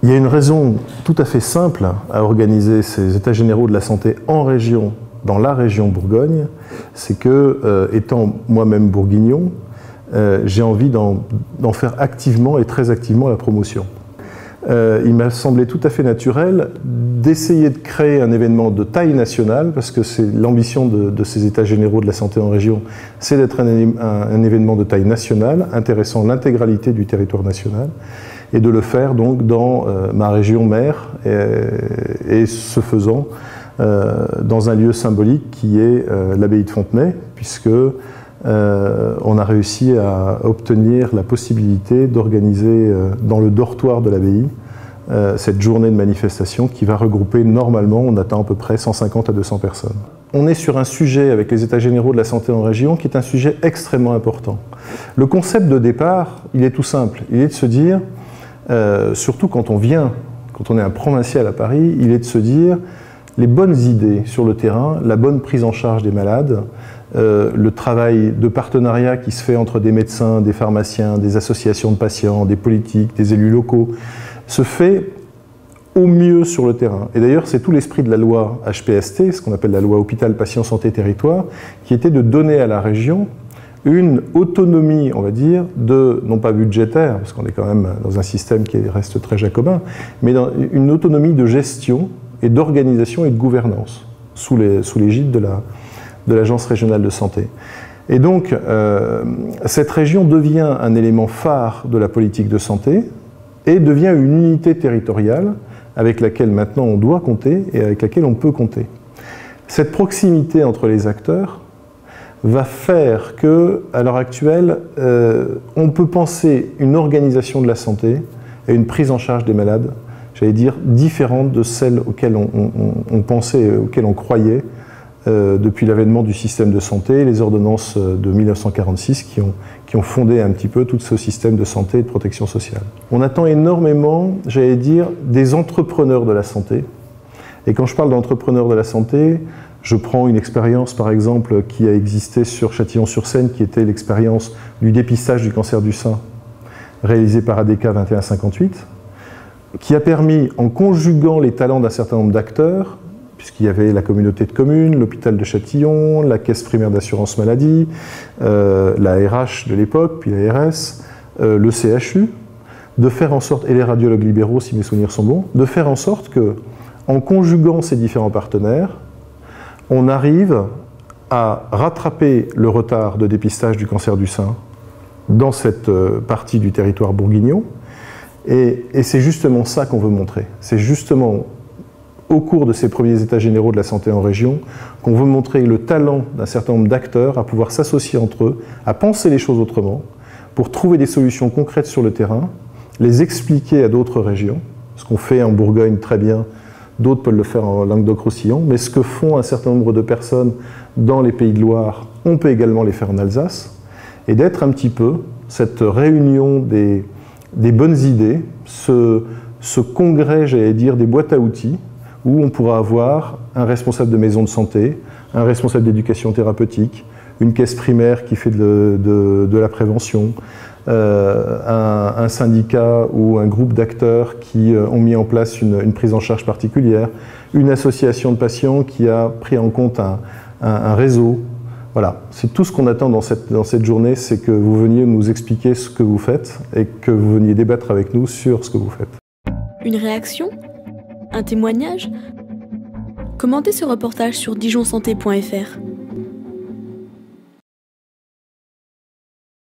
Il y a une raison tout à fait simple à organiser ces états généraux de la santé en région, dans la région Bourgogne, c'est que, étant moi-même bourguignon, j'ai envie d'en faire activement et très activement la promotion. Il m'a semblé tout à fait naturel d'essayer de créer un événement de taille nationale, parce que c'est l'ambition de ces états généraux de la santé en région, c'est d'être un événement de taille nationale, intéressant l'intégralité du territoire national, et de le faire donc dans ma région mère, et ce faisant dans un lieu symbolique qui est l'abbaye de Fontenay, puisque on a réussi à obtenir la possibilité d'organiser dans le dortoir de l'abbaye cette journée de manifestation qui va regrouper normalement, on attend à peu près 150 à 200 personnes. On est sur un sujet avec les états généraux de la santé en région qui est un sujet extrêmement important. Le concept de départ, il est tout simple, il est de se dire, surtout quand on est un provincial à Paris, il est de se dire les bonnes idées sur le terrain, la bonne prise en charge des malades, le travail de partenariat qui se fait entre des médecins, des pharmaciens, des associations de patients, des politiques, des élus locaux, se fait au mieux sur le terrain. Et d'ailleurs, c'est tout l'esprit de la loi HPST, ce qu'on appelle la loi Hôpital, Patient, Santé, Territoire, qui était de donner à la région une autonomie, on va dire, non pas budgétaire, parce qu'on est quand même dans un système qui reste très jacobin, mais une autonomie de gestion et d'organisation et de gouvernance sous l'égide de l'Agence régionale de santé. Et donc, cette région devient un élément phare de la politique de santé et devient une unité territoriale avec laquelle maintenant on doit compter et avec laquelle on peut compter. Cette proximité entre les acteurs va faire que, à l'heure actuelle, on peut penser une organisation de la santé et une prise en charge des malades, j'allais dire, différente de celles auxquelles on pensait et auxquelles on croyait depuis l'avènement du système de santé, les ordonnances de 1946 qui ont fondé un petit peu tout ce système de santé et de protection sociale. On attend énormément, j'allais dire, des entrepreneurs de la santé. Et quand je parle d'entrepreneurs de la santé, je prends une expérience, par exemple, qui a existé sur Châtillon-sur-Seine, qui était l'expérience du dépistage du cancer du sein, réalisé par ADK 2158, qui a permis, en conjuguant les talents d'un certain nombre d'acteurs, puisqu'il y avait la communauté de communes, l'hôpital de Châtillon, la caisse primaire d'assurance maladie, la RH de l'époque, puis la RS, le CHU, de faire en sorte, et les radiologues libéraux, si mes souvenirs sont bons, de faire en sorte que, en conjuguant ces différents partenaires, on arrive à rattraper le retard de dépistage du cancer du sein dans cette partie du territoire bourguignon, et c'est justement ça qu'on veut montrer. C'est justement au cours de ces premiers états généraux de la santé en région qu'on veut montrer le talent d'un certain nombre d'acteurs à pouvoir s'associer entre eux, à penser les choses autrement, pour trouver des solutions concrètes sur le terrain, les expliquer à d'autres régions, ce qu'on fait en Bourgogne très bien, d'autres peuvent le faire en Languedoc-Roussillon, mais ce que font un certain nombre de personnes dans les Pays de Loire, on peut également les faire en Alsace, et d'être un petit peu cette réunion des bonnes idées, ce congrès, j'allais dire, des boîtes à outils, où on pourra avoir un responsable de maison de santé, un responsable d'éducation thérapeutique, une caisse primaire qui fait de la prévention, un syndicat ou un groupe d'acteurs qui ont mis en place une prise en charge particulière, une association de patients qui a pris en compte un réseau. Voilà, c'est tout ce qu'on attend dans cette journée, c'est que vous veniez nous expliquer ce que vous faites et que vous veniez débattre avec nous sur ce que vous faites. Une réaction ? Un témoignage ? Commentez ce reportage sur dijonsanté.fr.